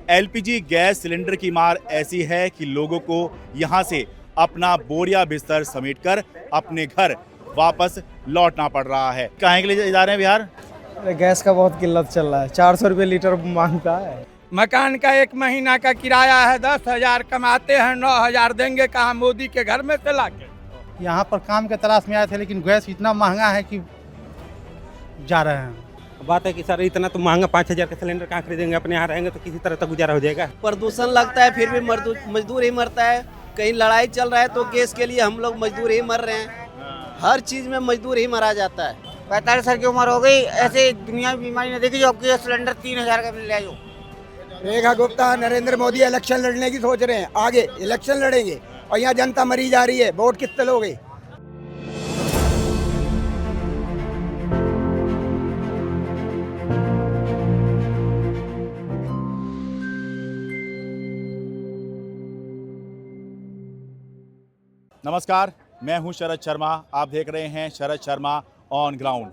LPG gas cylinder की मार ऐसी है कि लोगों को यहां से अपना बोरिया बिस्तर समेटकर अपने घर वापस लौटना पड़ रहा है। कहाँ के लिए जा रहे हैं बिहार? अरे गैस का बहुत किल्लत चल रहा है, 400 रुपये लीटर मांगता है। मकान का 1 महीना का किराया है 10,000, कमाते हैं 9,000, देंगे कहाँ मोदी के घर में से लाके। यहाँ पर काम के तलाश में आए थे, लेकिन गैस इतना महंगा है कि जा रहे हैं। बात है कि सर इतना तो महंगा 5,000 का सिलेंडर कहाँ खरीदेंगे, अपने यहाँ रहेंगे तो किसी तरह तो गुजारा हो जाएगा। प्रदूषण लगता है फिर भी मजदूर ही मरता है। कहीं लड़ाई चल रहा है तो गैस के लिए हम लोग मजदूर ही मर रहे हैं। हर चीज में मजदूर ही मरा जाता है। 45 साल की उम्र हो गई, ऐसे दुनिया में बीमारी नहीं देखी जो आपको सिलेंडर 3,000 का मिल रहा है। जो रेखा गुप्ता, नरेंद्र मोदी इलेक्शन लड़ने की सोच रहे हैं, आगे इलेक्शन लड़ेंगे और यहाँ जनता मरी जा रही है। वोट कितने लोगे? नमस्कार, मैं हूं शरद शर्मा। आप देख रहे हैं शरद शर्मा ऑन ग्राउंड।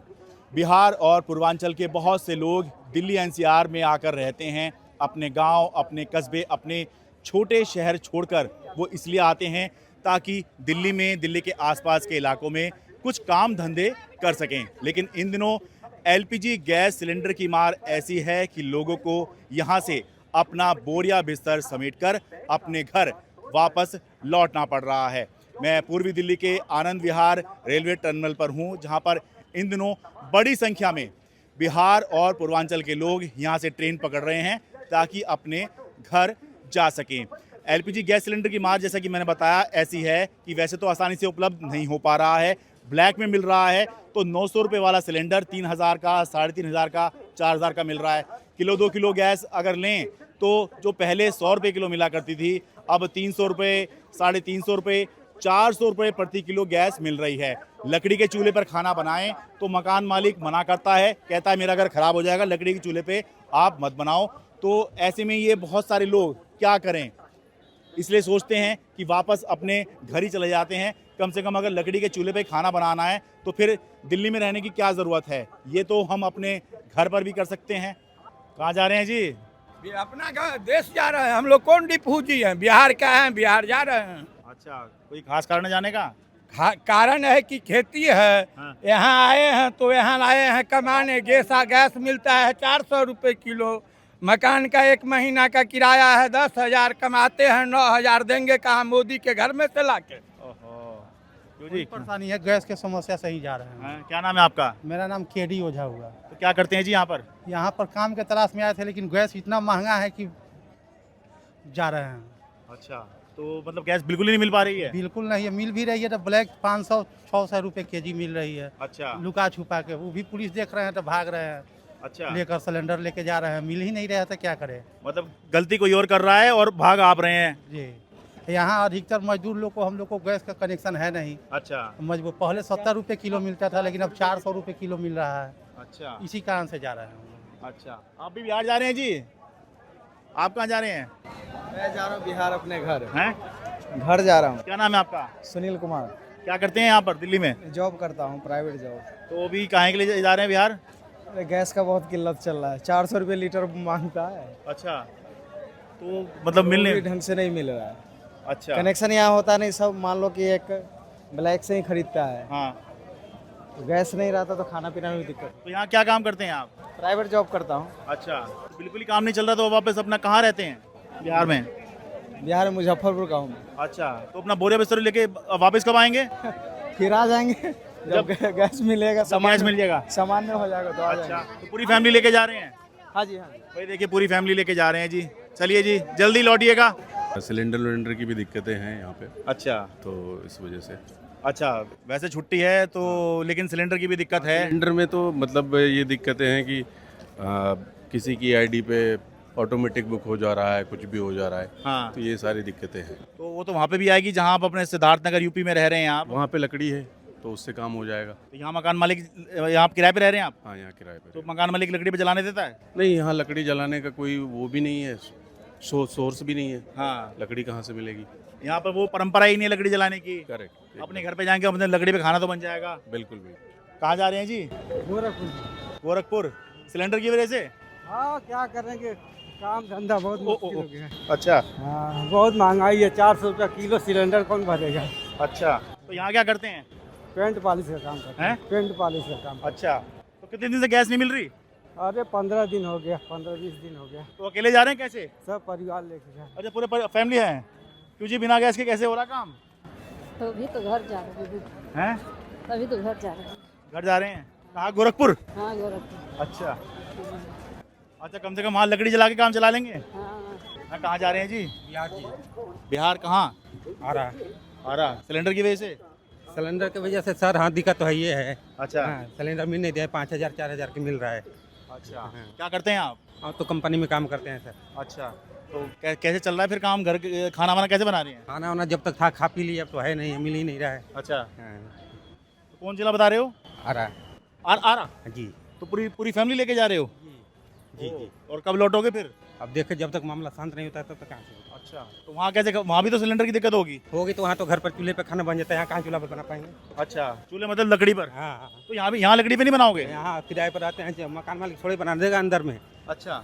बिहार और पूर्वांचल के बहुत से लोग दिल्ली एनसीआर में आकर रहते हैं। अपने गांव, अपने कस्बे, अपने छोटे शहर छोड़कर वो इसलिए आते हैं ताकि दिल्ली में, दिल्ली के आसपास के इलाकों में कुछ काम धंधे कर सकें। लेकिन इन दिनों एलपीजी गैस सिलेंडर की मार ऐसी है कि लोगों को यहाँ से अपना बोरिया बिस्तर समेटकर अपने घर वापस लौटना पड़ रहा है। मैं पूर्वी दिल्ली के आनंद विहार रेलवे टर्मिनल पर हूं, जहां पर इन दिनों बड़ी संख्या में बिहार और पूर्वांचल के लोग यहां से ट्रेन पकड़ रहे हैं ताकि अपने घर जा सकें। एलपीजी गैस सिलेंडर की मार, जैसा कि मैंने बताया, ऐसी है कि वैसे तो आसानी से उपलब्ध नहीं हो पा रहा है, ब्लैक में मिल रहा है। तो 900 रुपये वाला सिलेंडर 3,000 का, 3,500 का, 4,000 का मिल रहा है। किलो 2 किलो गैस अगर लें तो जो पहले 100 रुपये किलो मिला करती थी, अब 300 रुपये, 350 रुपये, 400 रुपये प्रति किलो गैस मिल रही है। लकड़ी के चूल्हे पर खाना बनाएं तो मकान मालिक मना करता है, कहता है मेरा घर ख़राब हो जाएगा, लकड़ी के चूल्हे पे आप मत बनाओ। तो ऐसे में ये बहुत सारे लोग क्या करें, इसलिए सोचते हैं कि वापस अपने घर ही चले जाते हैं। कम से कम अगर लकड़ी के चूल्हे पे खाना बनाना है तो फिर दिल्ली में रहने की क्या ज़रूरत है, ये तो हम अपने घर पर भी कर सकते हैं। कहाँ जा रहे हैं जी? अपना देश जा रहे हैं हम लोग। कौन डिफूजी हैं, बिहार का है, बिहार जा रहे हैं। अच्छा, कोई खास कारण है जाने का? कारण है कि खेती है। हाँ। यहाँ आए हैं तो यहाँ आए हैं कमाने। गैस मिलता है 400 रुपये किलो। मकान का 1 महीना का किराया है 10,000, कमाते हैं 9,000, देंगे कहाँ मोदी के घर में से लाके। क्यों जी? परेशानी है, गैस की समस्या से ही जा रहे हैं। हाँ, क्या नाम है आपका? मेरा नाम केडी ओझा हुआ। तो क्या करते हैं जी यहाँ पर? यहाँ पर काम के तलाश में आए थे, लेकिन गैस इतना महंगा है कि जा रहे हैं। अच्छा, तो मतलब गैस बिल्कुल ही नहीं मिल पा रही है? बिल्कुल नहीं है, मिल भी रही है तो ब्लैक 500-600 रुपये केजी मिल रही है। अच्छा लुका छुपा के, वो भी पुलिस देख रहे हैं तो भाग रहे हैं। अच्छा, लेकर सिलेंडर लेके जा रहे हैं, मिल ही नहीं रहा तो क्या करें मतलब गलती कोई और कर रहा है और भाग आप रहे हैं। जी। यहाँ अधिकतर मजदूर लोग को, हम लोग को गैस का कनेक्शन है नहीं। अच्छा मजबूर पहले 70 रुपये किलो मिलता था, लेकिन अब 400 रुपये किलो मिल रहा है। अच्छा इसी कारण से जा रहे हैं। अच्छा, आप भी बिहार जा रहे हैं जी? आप कहाँ जा रहे हैं? मैं जा रहा हूँ बिहार, अपने घर हैं? जा रहा हूँ। क्या नाम है आपका? सुनील कुमार। क्या करते हैं यहाँ पर दिल्ली में? जॉब करता हूँ, प्राइवेट जॉब। तो अभी कहाँ के लिए जा रहे हैं बिहार? अरे गैस का बहुत किल्लत चल रहा है, 400 रुपये लीटर मांगता है। अच्छा, तो मतलब मिलने ढंग से नहीं मिल रहा है। अच्छा, कनेक्शन यहाँ होता नहीं, सब मान लो कि एक ब्लैक से ही खरीदता है। हाँ, तो गैस नहीं रहता तो खाना पीना में भी दिक्कत। तो यहाँ क्या काम करते हैं आप? प्राइवेट जॉब करता हूँ। अच्छा, तो बिल्कुल ही काम नहीं चल रहा, तो वापस अपना कहाँ रहते हैं बिहार में? बिहार में मुजफ्फरपुर गाँव में। अच्छा, तो अपना बोरिया बिस्तर लेके वापस कब आएंगे? फिर आ जाएंगे जब गैस मिलेगा, गैस मिल जाएगा। सामान्य हो जाएगा तो आ अच्छा, जाएंगे। तो पूरी फैमिली लेके जा रहे हैं? हाँ जी, हाँ जी। भाई देखिए, पूरी फैमिली लेके जा रहे हैं जी। चलिए जी, जल्दी लौटिएगा। सिलेंडर की भी दिक्कतें हैं यहाँ पे, अच्छा तो इस वजह से। अच्छा, वैसे छुट्टी है तो, लेकिन सिलेंडर की भी दिक्कत है। सिलेंडर में तो मतलब ये दिक्कतें हैं कि किसी की आईडी पे ऑटोमेटिक बुक हो जा रहा है, कुछ भी हो जा रहा है। हाँ, तो ये सारी दिक्कतें हैं। तो वो तो वहाँ पे भी आएगी जहाँ आप अपने सिद्धार्थ नगर यूपी में रह रहे हैं आप। वहाँ पे लकड़ी है तो उससे काम हो जाएगा। तो यहाँ मकान मालिक, यहाँ आप किराए पे रह रहे हैं आप? हाँ, यहाँ किराए पे। तो मकान मालिक लकड़ी पे जलाने देता है? नहीं, यहाँ लकड़ी जलाने का कोई वो भी नहीं है, सोर्स भी नहीं है। हाँ, लकड़ी कहाँ से मिलेगी? यहाँ पर वो परंपरा ही नहीं है लकड़ी जलाने की। करेक्ट, अपने घर पे जाएंगे, अपने लकड़ी पे खाना तो बन जाएगा। बिल्कुल भी। कहाँ जा रहे हैं जी? गोरखपुर। गोरखपुर, सिलेंडर की वजह से? हाँ, क्या करेंगे, काम धंधा बहुत मुश्किल हो गया है। अच्छा हाँ, बहुत महंगाई है। 400 रुपया किलो सिलेंडर कौन भरेगा। अच्छा, तो यहाँ क्या करते हैं? पेंट पॉलिश का काम करते हैं। पेंट पॉलिश का काम। अच्छा, तो कितने दिन से गैस नहीं मिल रही? अरे 15 दिन हो गया, 15-20 दिन हो गया। तो अकेले जा रहे हैं कैसे? सब परिवार लेके जा। अच्छा, पूरे फैमिली है? क्यों जी, बिना गैस के कैसे हो रहा काम? तो अभी तो घर जा रहे हैं? अभी तो घर जा रहे हैं। घर जा रहे हैं? कहाँ, गोरखपुर? हाँ, गोरखपुर। अच्छा अच्छा, कम से कम वहाँ लकड़ी जला के काम चला लेंगे। हाँ, कहाँ जा रहे हैं जी? बिहार जी बिहार कहाँ? आ रहा सिलेंडर की वजह से? सिलेंडर की वजह से सर, हाँ दिक्कत तो है ये है। अच्छा हाँ, सिलेंडर मिल नहीं दिया, 5,000 4,000 की मिल रहा है। अच्छा, हाँ। क्या करते हैं आप? हाँ, तो कंपनी में काम करते हैं सर। अच्छा, तो कैसे चल रहा है फिर काम? घर खाना वाना कैसे बना रही हैं? खाना वाना जब तक था खा पी लिया, अब तो है नहीं, मिल ही नहीं रहा है। अच्छा, हाँ, तो कौन जिला बता रहे हो? आ रहा आ रहा? जी तो पूरी फैमिली लेके जा रहे हो? जी जी। और कब लौटोगे फिर? अब देखे जब तक मामला शांत नहीं होता तब तक कहाँ से होगा। अच्छा, तो वहाँ कैसे? वहाँ भी तो सिलेंडर की दिक्कत होगी। होगी तो वहाँ तो घर पर चूल्हे पे खाना बन जाता है, यहाँ कहाँ चूल्हा पर बना पाएंगे। अच्छा, चूल्हे मतलब लकड़ी पर? हाँ हाँ। तो यहाँ लकड़ी पे नहीं बनाओगे? यहाँ किराए पर आते हैं, मकान मालिक थोड़े बना देगा अंदर में। अच्छा,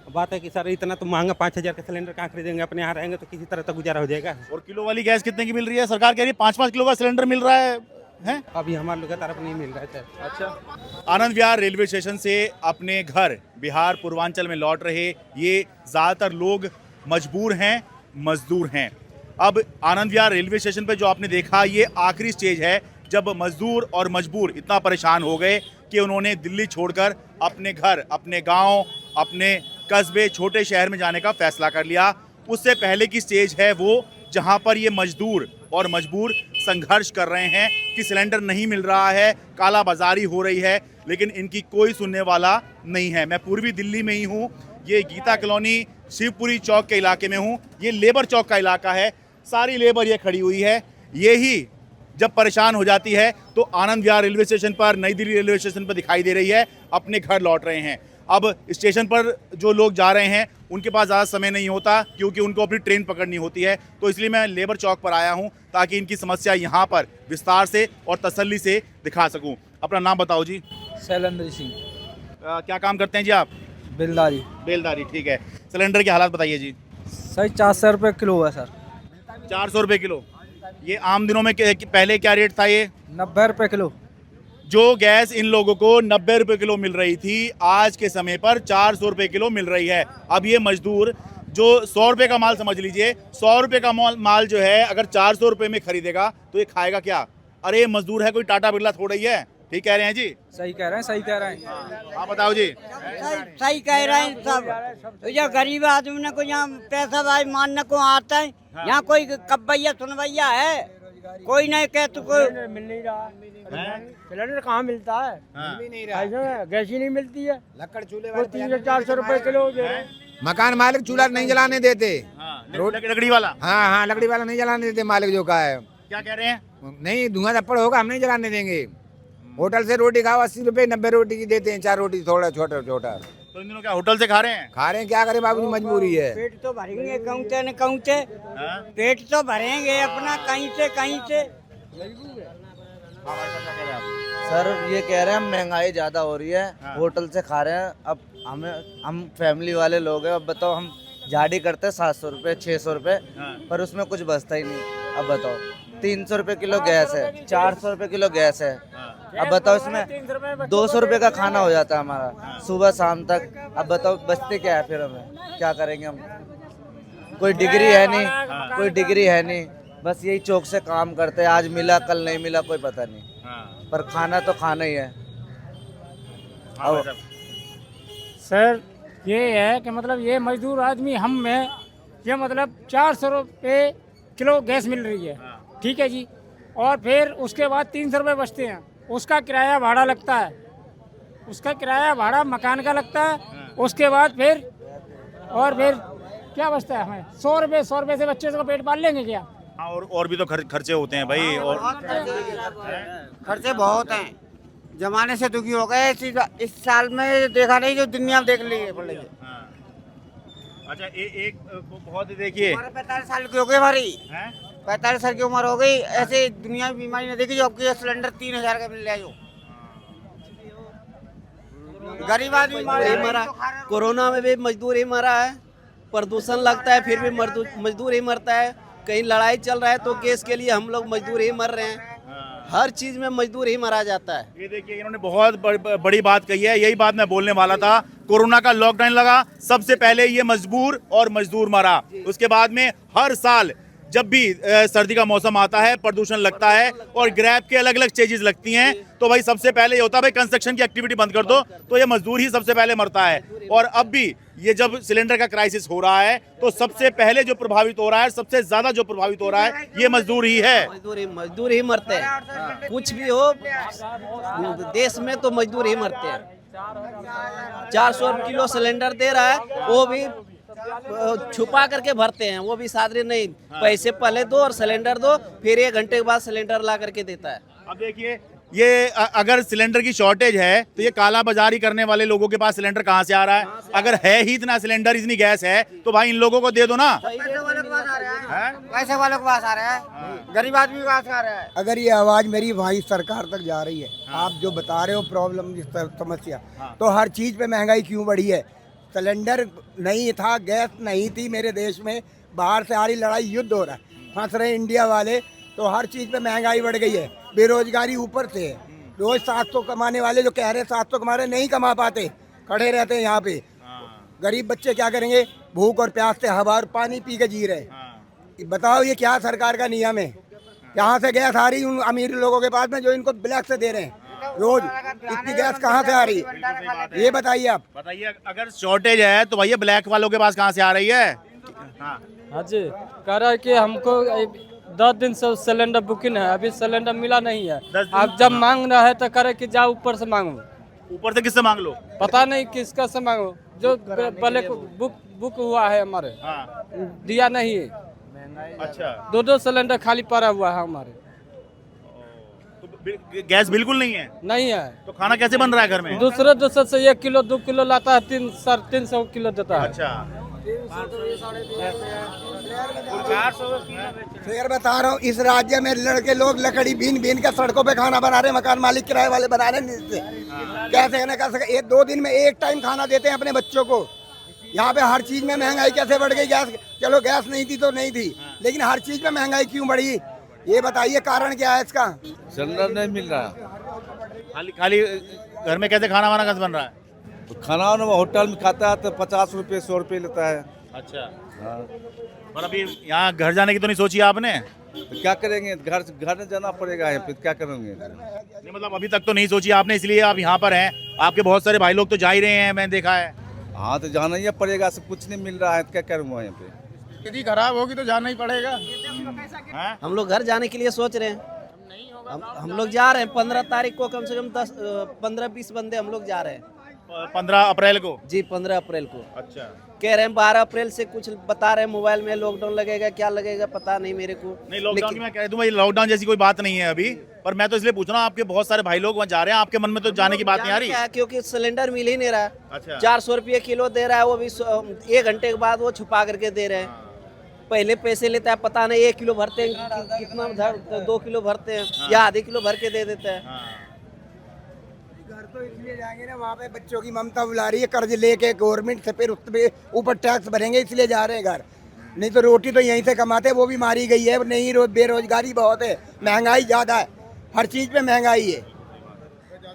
बात है कि सर इतना तो महंगा 5,000 का सिलेंडर कहाँ खरीदेंगे, अपने यहाँ रहेंगे तो किसी तरह तक गुजारा हो जाएगा। और किलो वाली गैस कितने की मिल रही है? सरकार कह रही है 5-5 किलो का सिलेंडर मिल रहा है। हैं? अभी हमारे लोग की तरफ नहीं मिल रहा है सर। अच्छा, आनंद विहार रेलवे स्टेशन से अपने घर बिहार पूर्वांचल में लौट रहे ये ज़्यादातर लोग मजबूर हैं, मजदूर हैं। अब आनंद विहार रेलवे स्टेशन पर जो आपने देखा, ये आखिरी स्टेज है जब मजदूर और मजबूर इतना परेशान हो गए कि उन्होंने दिल्ली छोड़कर अपने घर, अपने गांव, अपने कस्बे, छोटे शहर में जाने का फैसला कर लिया। उससे पहले की स्टेज है वो जहां पर ये मजदूर और मजबूर संघर्ष कर रहे हैं कि सिलेंडर नहीं मिल रहा है, काला बाजारी हो रही है, लेकिन इनकी कोई सुनने वाला नहीं है। मैं पूर्वी दिल्ली में ही हूँ, ये गीता कॉलोनी शिवपुरी चौक के इलाके में हूँ। ये लेबर चौक का इलाका है, सारी लेबर ये खड़ी हुई है। यही जब परेशान हो जाती है तो आनंद विहार रेलवे स्टेशन पर, नई दिल्ली रेलवे स्टेशन पर दिखाई दे रही है, अपने घर लौट रहे हैं। अब स्टेशन पर जो लोग जा रहे हैं उनके पास ज़्यादा समय नहीं होता क्योंकि उनको अपनी ट्रेन पकड़नी होती है, तो इसलिए मैं लेबर चौक पर आया हूं ताकि इनकी समस्या यहां पर विस्तार से और तसल्ली से दिखा सकूं। अपना नाम बताओ जी। शैलेंद्र सिंह, क्या काम करते हैं जी आप? बेलदारी। बेलदारी, ठीक है। सिलेंडर के हालात बताइए जी। सही 400 रुपये किलो है सर। 400 रुपये किलो। ये आम दिनों में पहले क्या रेट था? ये 90 रुपये किलो। जो गैस इन लोगों को 90 रुपये किलो मिल रही थी, आज के समय पर 400 रुपये किलो मिल रही है। अब ये मजदूर जो 100 रुपये का माल, समझ लीजिए 100 रुपये का माल जो है, अगर 400 रुपये में खरीदेगा तो ये खाएगा क्या? अरे ये मजदूर है, कोई टाटा बिरला थोड़ा ही है। ठीक कह रहे हैं जी? सही कह रहे हैं, सही कह रहे हैं। आप बताओ जी। सही कह रहे हैं सब। तो ये गरीब आदमी ने को यहाँ पैसा भाई मानने को आता है, यहाँ कोई कब्बैया सुनवैया है कोई नहीं। कह तो कोई मिल नहीं रहा, सिलेंडर कहाँ मिलता है? मिल नहीं रहा, गैस ही नहीं मिलती है। लकड़ चूल्हे वो 300-400 रुपये किलो दे रहे हैं। मकान मालिक चूल्हा नहीं जलाने देते। लकड़ी वाला? हाँ, लकड़ी वाला नहीं जलाने देते मालिक जो का है। क्या कह रहे हैं? नहीं, धुआं धप्पड़ होगा, हम नहीं जलाने देंगे। होटल से रोटी खाओ, 80 रुपए 90 रोटी की देते हैं, 4 रोटी थोड़ा छोटा। तो इन दिनों क्या होटल से खा रहे हैं? खा रहे हैं, क्या करें बाबू जी, मजबूरी है। पेट तो भरेंगे कहूँचे न कहूँचे, पेट तो भरेंगे अपना कहीं से। सर ये कह रहे हैं हम महंगाई ज़्यादा हो रही है, होटल से खा रहे हैं। अब हम फैमिली वाले लोग हैं, अब बताओ हम झाड़ी करते हैं 700 रुपये 600 रुपये, पर उसमें कुछ बचता ही नहीं। अब बताओ 300 रुपये किलो गैस है, 400 रुपये किलो गैस है। अब बताओ इसमें 200 रुपये का खाना हो जाता है हमारा सुबह शाम तक। अब बताओ बचते क्या है फिर, हमें क्या करेंगे हम? कोई डिग्री है नहीं, बस यही चौक से काम करते हैं। आज मिला कल नहीं मिला कोई पता नहीं, पर खाना तो खाना ही है। सर ये है कि मतलब ये मजदूर आदमी हम में ये मतलब 400 रुपये किलो गैस मिल रही है, ठीक है जी। और फिर उसके बाद 300 रुपये बचते हैं, उसका किराया भाड़ा लगता है, उसका किराया भाड़ा मकान का लगता है। उसके बाद फिर क्या बचता है हमें? 100 रुपये से बच्चे को पेट पाल लेंगे क्या? हाँ, और भी तो खर्चे होते हैं भाई। और खर्चे बहुत हैं, जमाने से दुखी हो गए। इस साल में देखा नहीं जो दुनिया देख ली है। अच्छा, एक बहुत देखिए 45 साल की हो गई हमारी, 45 साल की उम्र हो गई, ऐसे दुनिया में बीमारी नहीं देखी जो आपकी सिलेंडर 3000 का मिल रहा है। जो गरीब आदमी मरा, कोरोना में भी मजदूर ही मरा है, प्रदूषण लगता है फिर भी मजदूर ही मरता है, कहीं लड़ाई चल रहा है तो गैस के लिए हम लोग मजदूर ही मर रहे हैं, हर चीज में मजदूर ही मरा जाता है। ये देखिए इन्होंने बहुत बड़ी बात कही है, यही बात मैं बोलने वाला था। कोरोना का लॉकडाउन लगा, सबसे पहले ये मजबूर और मजदूर मरा, उसके बाद में हर साल जब भी सर्दी का मौसम आता है प्रदूषण लगता है और ग्रैब के अलग अलग चेजेस लगती हैं, तो भाई सबसे पहले ये होता है भाई कंस्ट्रक्शन की एक्टिविटी बंद कर दो, तो ये मजदूर ही सबसे पहले मरता है। और अब भी ये जब सिलेंडर का क्राइसिस हो रहा है तो सबसे पहले जो प्रभावित हो रहा है, सबसे ज्यादा जो प्रभावित हो रहा है ये मजदूर ही है। मजदूर ही मरते हैं, कुछ भी हो देश में तो मजदूर ही मरते हैं। 400 किलो सिलेंडर दे रहा है, वो भी छुपा करके भरते हैं, वो भी सादरी नहीं, पैसे पहले दो और सिलेंडर दो, फिर 1 घंटे के बाद सिलेंडर ला करके देता है। अब देखिए ये अगर सिलेंडर की शॉर्टेज है तो ये काला बाजारी करने वाले लोगों के पास सिलेंडर कहाँ से आ रहा है? अगर है ही इतना सिलेंडर, इतनी गैस है तो भाई इन लोगों को दे दो ना। पैसे वालों के पास आ रहा है, पैसे वालों के पास आ रहा है, गरीब आदमी के पास आ रहा है। अगर ये आवाज मेरी भाई सरकार तक जा रही है, आप जो बता रहे हो प्रॉब्लम समस्या, तो हर चीज पे महंगाई क्यों बढ़ी है? सिलेंडर नहीं था, गैस नहीं थी मेरे देश में, बाहर से आ रही लड़ाई, युद्ध हो रहा है, फंस रहे इंडिया वाले, तो हर चीज पे महंगाई बढ़ गई है, बेरोजगारी ऊपर से है। रोज 700 कमाने वाले जो कह रहे हैं 700 कमा रहे, नहीं कमा पाते, खड़े रहते हैं यहाँ पे। गरीब बच्चे क्या करेंगे? भूख और प्यास से हवा और पानी पी के जी रहे। बताओ ये क्या सरकार का नियम है? यहाँ से गैस आ रही उन अमीर लोगों के पास में जो इनको ब्लैक से दे रहे हैं, रोज इतनी गैस कहाँ से आ रही है? ये बताइए आप। बताइए अगर शॉर्टेज है तो भैया ब्लैक वालों के पास कहाँ से आ रही है? हाँ जी, कह रहा है कि हमको 10 दिन से सिलेंडर बुकिंग है, अभी सिलेंडर मिला नहीं है। आप जब मांग रहा है तो करे कि जाओ ऊपर से मांगो। ऊपर से किससे मांग लो? पता नहीं किसका से मांगो, जो पहले बुक हुआ है हमारे, दिया नहीं है। अच्छा, 2 सिलेंडर खाली पड़ा हुआ है हमारे। गैस बिल्कुल नहीं है? नहीं है तो खाना कैसे बन रहा है घर में? दूसरे से 1 किलो 2 किलो लाता है, 300 किलो देता है। अच्छा, फिर बता रहा हूँ, इस राज्य में लड़के लोग लकड़ी बीन बीन के सड़कों पे खाना बना रहे, मकान मालिक किराए वाले बना रहे हैं। कैसे न कर सके? 2 दिन में 1 टाइम खाना देते हैं अपने बच्चों को। यहाँ पे हर चीज में महंगाई कैसे बढ़ गई? गैस, चलो गैस नहीं थी तो नहीं थी, लेकिन हर चीज में महंगाई क्यों बढ़ी? ये बताइए कारण क्या है इसका? सिलेंडर नहीं मिल रहा, खाली घर में कैसे खाना वाना कैसे बन रहा है? तो खाना होटल में खाता है तो 50 रुपये 100 रुपये लेता है। अच्छा, हाँ। पर अभी यहाँ घर जाने की तो नहीं सोची आपने? तो क्या करेंगे, घर जाना पड़ेगा, फिर क्या करेंगे? नहीं मतलब अभी तक तो नहीं सोची आपने, इसलिए आप यहाँ पर हैं। आपके बहुत सारे भाई लोग तो जा ही रहे हैं, मैंने देखा है। हाँ तो जाना ही पड़ेगा, सब कुछ नहीं मिल रहा है, क्या करूँगा यहाँ पे? स्थिति खराब होगी तो जाना ही पड़ेगा। हम लोग घर जाने के लिए सोच रहे हैं, हम लोग जा रहे हैं 15 तारीख को, कम से कम 15-20 बंदे हम लोग जा रहे हैं। 15 अप्रैल को? जी 15 अप्रैल को। अच्छा, कह रहे हैं 12 अप्रैल से कुछ बता रहे हैं मोबाइल में, लॉकडाउन लगेगा, क्या लगेगा पता नहीं मेरे को। नहीं लॉकडाउन मैं कह दूं भाई, लॉकडाउन जैसी कोई बात नहीं है अभी, पर मैं तो इसलिए पूछ रहा हूँ, आपके बहुत सारे भाई लोग वहाँ जा रहे हैं, आपके मन में तो जाने की बात नहीं आ रही? क्योंकि सिलेंडर मिल ही नहीं रहा। अच्छा, 400 रुपये किलो दे रहा है, वो भी 1 घंटे के बाद वो छुपा करके दे रहे हैं। पहले पैसे लेता है, पता नहीं 1 किलो भरते हैं कितना, 2 किलो भरते हैं या आधे किलो भर के दे देते हैं। घर तो इसलिए जाएंगे ना, वहाँ पे बच्चों की ममता बुला रही है, कर्ज लेके गवर्नमेंट से, फिर उसपे ऊपर टैक्स भरेंगे, इसलिए जा रहे हैं घर। नहीं तो रोटी तो यहीं से कमाते, वो भी मारी गई है। नहीं, बेरोजगारी बहुत है, महंगाई ज्यादा है, हर चीज पे महंगाई है।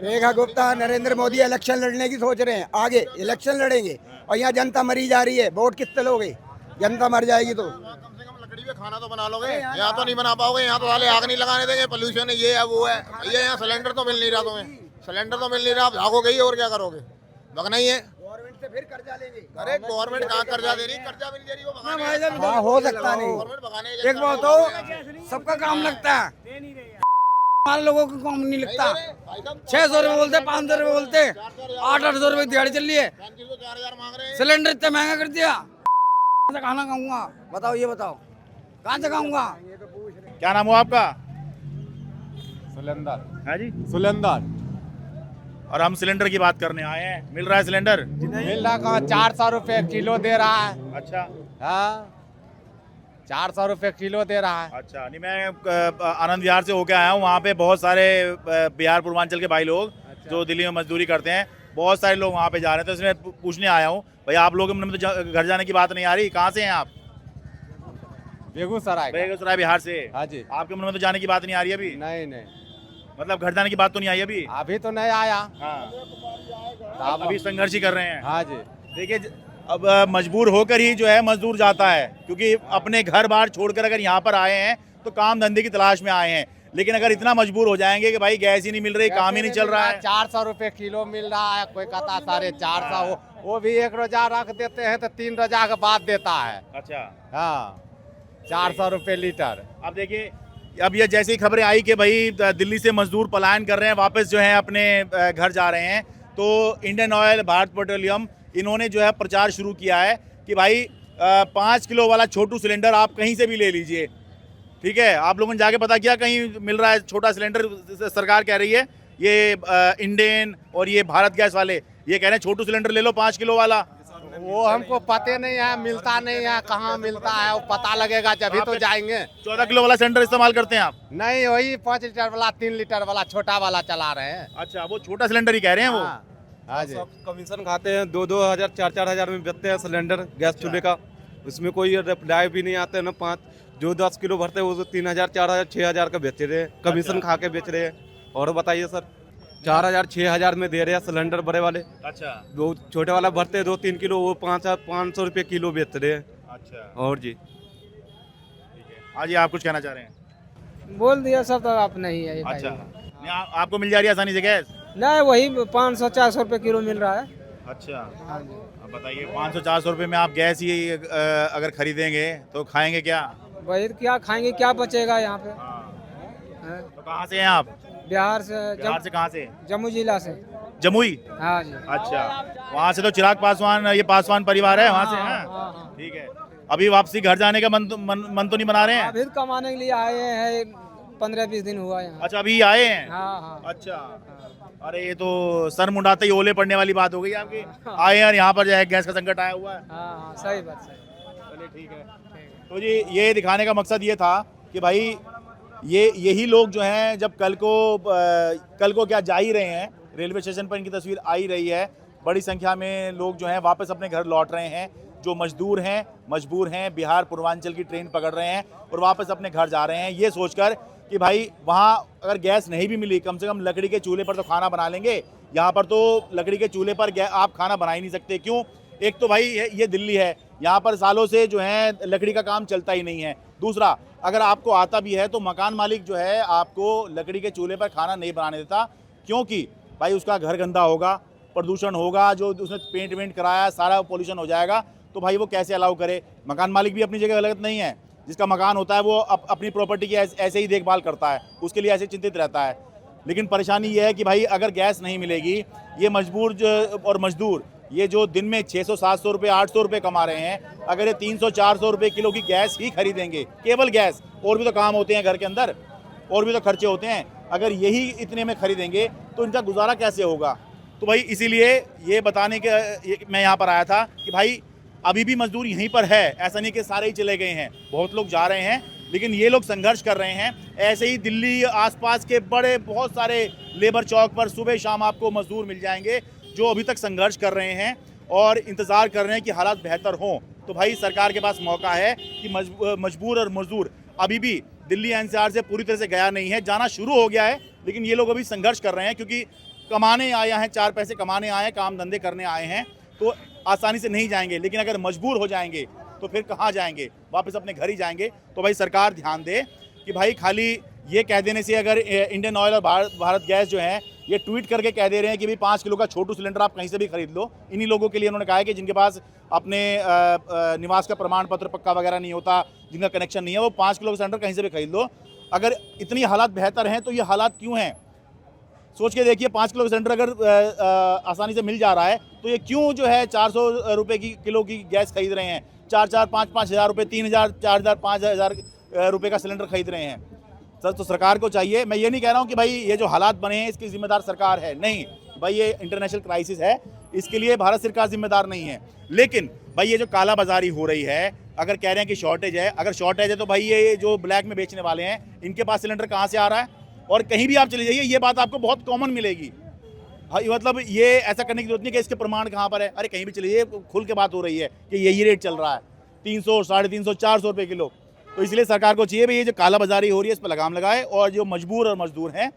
रेखा गुप्ता, नरेंद्र मोदी इलेक्शन लड़ने की सोच रहे हैं, आगे इलेक्शन लड़ेंगे और यहाँ जनता मरी जा रही है। वोट किससे लोगे? जनता मर जाएगी तो कम से कम लकड़ी पे खाना तो बना लोगे, यहाँ तो नहीं बना पाओगे। यहाँ तो साले आग नहीं लगाने देंगे, पोल्यूशन है, ये है वो है। ये यहाँ सिलेंडर तो मिल नहीं रहा तुम्हें, सिलेंडर तो मिल नहीं रहा, आप भागोगे ही और क्या करोगे? भगना ही है। गवर्नमेंट से फिर कर्जा लेंगे। अरे गवर्नमेंट कहाँ कर्जा दे रही? कर्जा भी नहीं दे रही, वो भगाने। हाँ, हो सकता नहीं। गवर्नमेंट भगाने एक बात तो सबका काम लगता है, हमारे लोगों का काम नहीं लगता। 600 रुपये बोलते, 500 रुपये बोलते, 800 रुपये दिहाड़ी चल रही है। सिलेंडर इतना महंगा कर दिया, कहाँ से खाना खाऊंगा? बताओ, ये बताओ कहाँ से खाऊंगा? क्या नाम हुआ आपका? सिलेंडर। हाँ जी, सिलेंडर। और हम सिलेंडर की बात करने आए हैं। मिल रहा है सिलेंडर? मिल रहा कहाँ, 400 रुपये किलो दे रहा है। अच्छा, हाँ 400 रुपये किलो दे रहा है। अच्छा, नहीं मैं आनंद विहार से होके आया हूँ, वहाँ पे बहुत सारे बिहार पूर्वांचल के भाई लोग जो दिल्ली में मजदूरी करते हैं, बहुत सारे लोग वहाँ पे जा रहे हैं, तो इसलिए पूछने आया हूँ भाई आप लोगों के मन में तो घर जाने की बात नहीं आ रही। कहाँ से हैं आप? बेगूसराय। बेगूसराय बिहार से। हाँ जी। आपके मन में तो जाने की बात नहीं आ रही अभी? नहीं नहीं, मतलब घर जाने की बात तो नहीं आई अभी? अभी तो नहीं आया। हाँ, अभी संघर्ष ही कर रहे हैं। हाँ जी। देखिए अब मजबूर होकर ही जो है मजदूर जाता है, क्योंकि अपने घर बार छोड़कर अगर यहाँ पर आए हैं तो काम धंधे की तलाश में आए हैं। लेकिन अगर इतना मजबूर हो जाएंगे कि भाई गैस ही नहीं मिल रही, काम ही नहीं चल रहा है, 400 रुपए किलो मिल रहा है, कोई कहता 450, वो भी 1 रोजा रख देते हैं तो 3 रोजा के बाद देता है। अच्छा। हाँ, 400 रुपए लीटर। अब देखिए, अब ये जैसी खबरें आई कि भाई दिल्ली से मजदूर पलायन कर रहे हैं, वापस जो है अपने घर जा रहे हैं, तो इंडियन ऑयल, भारत पेट्रोलियम, इन्होंने जो है प्रचार शुरू किया है कि भाई 5 किलो वाला छोटू सिलेंडर आप कहीं से भी ले लीजिए। ठीक है, आप लोगों ने जाके पता किया कहीं मिल रहा है छोटा सिलेंडर? सरकार कह रही है, ये इंडियन और ये भारत गैस वाले ये कह रहे हैं छोटू सिलेंडर ले लो 5 किलो वाला। वो हमको पते नहीं है, मिलता नहीं है, कहाँ मिलता है वो पता लगेगा जब तो जाएंगे। 14 किलो वाला सिलेंडर इस्तेमाल करते हैं आप? नहीं, वही 5 लीटर वाला, 3 लीटर वाला छोटा वाला चला रहे हैं। अच्छा, वो छोटा सिलेंडर ही कह रहे हैं वो? हाँ जी। कमीशन खाते हैं, 2-2 हज़ार 4-4 हज़ार में बेचते हैं सिलेंडर गैस चूल्हे का। उसमें कोई रिप्लाई भी नहीं आते ना। 5 जो 10 किलो भरते हैं वो 3,000, 4,000, 6,000 का बेच रहे हैं, कमीशन खा के बेच रहे हैं। और बताइए सर, 4,000, 6,000 में दे रहे हैं सिलेंडर बड़े वाले। अच्छा। वो छोटे वाला भरते हैं 2-3 किलो, वो 500 रुपये किलो बेच रहे हैं। अच्छा। और जी, हाँ जी, आप कुछ कहना चाह रहे हैं? बोल दिया सब, तो आप नहीं है। अच्छा, नहीं आपको मिल जा रही है आसानी से गैस? नहीं, वही 500-400 रुपए किलो मिल रहा है। अच्छा। अब बताइए 500-400 रुपये में आप गैस ही अगर खरीदेंगे तो खाएंगे क्या? वही क्या खाएंगे, क्या बचेगा यहाँ पे? तो कहाँ से हैं आप? बिहार से। बिहार से कहाँ से? जम्मू जिला से। जमुई? हाँ जी। अच्छा, वहाँ से तो चिराग पासवान, ये पासवान परिवार है वहाँ से? हाँ, ठीक है। अभी वापसी घर जाने का मन तो नहीं बना रहे हैं? अभी कमाने के लिए आए हैं, 15-20 दिन हुआ यहाँ। अच्छा, अभी आए हैं? हाँ। अच्छा। अरे ये तो सर मुंडाते ही ओले पड़ने वाली बात हो गई आपकी। आए यार, यहाँ पर जो है गैस का संकट आया हुआ है। हाँ, सही बात, सही। चलिए ठीक है। तो जी ये दिखाने का मकसद ये था कि भाई यही लोग जो हैं, जब कल को क्या जा ही रहे हैं, रेलवे स्टेशन पर इनकी तस्वीर आ ही रही है, बड़ी संख्या में लोग जो हैं वापस अपने घर लौट रहे हैं। जो मजदूर हैं, मजबूर हैं, बिहार पूर्वांचल की ट्रेन पकड़ रहे हैं और वापस अपने घर जा रहे हैं, ये सोचकर कि भाई वहाँ अगर गैस नहीं भी मिली, कम से कम लकड़ी के चूल्हे पर तो खाना बना लेंगे। यहाँ पर तो लकड़ी के चूल्हे पर आप खाना बना ही नहीं सकते। क्यों? एक तो भाई ये दिल्ली है, यहाँ पर सालों से जो है लकड़ी का काम चलता ही नहीं है। दूसरा, अगर आपको आता भी है तो मकान मालिक जो है आपको लकड़ी के चूल्हे पर खाना नहीं बनाने देता, क्योंकि भाई उसका घर गंदा होगा, प्रदूषण होगा, जो उसने पेंट वेंट कराया सारा पॉल्यूशन हो जाएगा, तो भाई वो कैसे अलाउ करे? मकान मालिक भी अपनी जगह गलत नहीं है, जिसका मकान होता है वो अपनी प्रॉपर्टी की ऐसे ही देखभाल करता है, उसके लिए ऐसे चिंतित रहता है। लेकिन परेशानी ये है कि भाई अगर गैस नहीं मिलेगी, ये मजबूर और मजदूर ये जो दिन में 600-700 रुपये, 800 रुपये कमा रहे हैं, अगर ये 300-400 रुपये किलो की गैस ही खरीदेंगे, केवल गैस, और भी तो काम होते हैं घर के अंदर, और भी तो खर्चे होते हैं, अगर यही इतने में खरीदेंगे तो इनका गुजारा कैसे होगा? तो भाई इसीलिए ये बताने के मैं यहाँ पर आया था कि भाई अभी भी मजदूर यहीं पर है, ऐसा नहीं कि सारे ही चले गए हैं, बहुत लोग जा रहे हैं, लेकिन ये लोग संघर्ष कर रहे हैं। ऐसे ही दिल्ली आसपास के बड़े बहुत सारे लेबर चौक पर सुबह शाम आपको मजदूर मिल जाएंगे जो अभी तक संघर्ष कर रहे हैं और इंतज़ार कर रहे हैं कि हालात बेहतर हों। तो भाई सरकार के पास मौका है कि मजबूर और मजदूर अभी भी दिल्ली एनसीआर से पूरी तरह से गया नहीं है, जाना शुरू हो गया है, लेकिन ये लोग अभी संघर्ष कर रहे हैं, क्योंकि कमाने आए हैं, 4 पैसे कमाने आए हैं, काम धंधे करने आए हैं, तो आसानी से नहीं जाएंगे। लेकिन अगर मजबूर हो जाएंगे तो फिर कहाँ जाएंगे? वापस अपने घर ही जाएंगे। तो भाई सरकार ध्यान दे कि भाई खाली ये कह देने से, अगर इंडियन ऑयल और भारत गैस जो है ये ट्वीट करके कह दे रहे हैं कि भाई 5 किलो का छोटू सिलेंडर आप कहीं से भी खरीद लो, इन्हीं लोगों के लिए उन्होंने कहा है कि जिनके पास अपने निवास का प्रमाण पत्र पक्का वगैरह नहीं होता, जिनका कनेक्शन नहीं है, वो 5 किलो का सिलेंडर कहीं से भी खरीद लो। अगर इतनी हालात बेहतर हैं तो ये हालात क्यों हैं? सोच के देखिए, 5 किलो का सिलेंडर अगर आसानी से मिल जा रहा है तो ये क्यों जो है 400 रुपये की किलो की गैस खरीद रहे हैं, 4-4, 5-5 हज़ार रुपये, 3,000, 4,000, 5,000 रुपये का सिलेंडर खरीद रहे हैं। सर तो सरकार को चाहिए, मैं ये नहीं कह रहा हूँ कि भाई ये जो हालात बने हैं इसकी जिम्मेदार सरकार है, नहीं भाई, ये इंटरनेशनल क्राइसिस है, इसके लिए भारत सरकार जिम्मेदार नहीं है। लेकिन भाई ये जो काला बाजारी हो रही है, अगर कह रहे हैं कि शॉर्टेज है, अगर शॉर्टेज है तो भाई ये जो ब्लैक में बेचने वाले हैं इनके पास सिलेंडर कहाँ से आ रहा है? और कहीं भी आप चले जाइए ये बात आपको बहुत कॉमन मिलेगी। हाँ, ये मतलब ये ऐसा करने की जरूरत नहीं कि इसके प्रमाण कहाँ पर है। अरे कहीं भी चलिए, खुल के बात हो रही है कि यही रेट चल रहा है, 300, 350, 400 रुपये किलो। तो इसलिए सरकार को चाहिए भाई ये जो काला बाजारी हो रही है इस पर लगाम लगाए और जो मजबूर और मजदूर हैं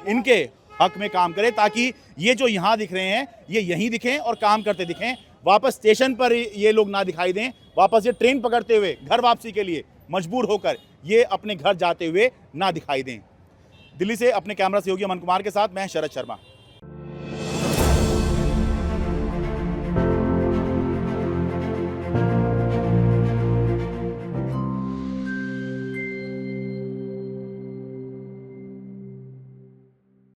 इनके हक में काम करे, ताकि ये जो यहाँ दिख रहे हैं ये यहीं दिखें और काम करते दिखें। वापस स्टेशन पर ये लोग ना दिखाई दें, वापस ये ट्रेन पकड़ते हुए घर वापसी के लिए मजबूर होकर ये अपने घर जाते हुए ना दिखाई दें। दिल्ली से अपने कैमरा सहयोगी अमन कुमार के साथ मैं शरद शर्मा।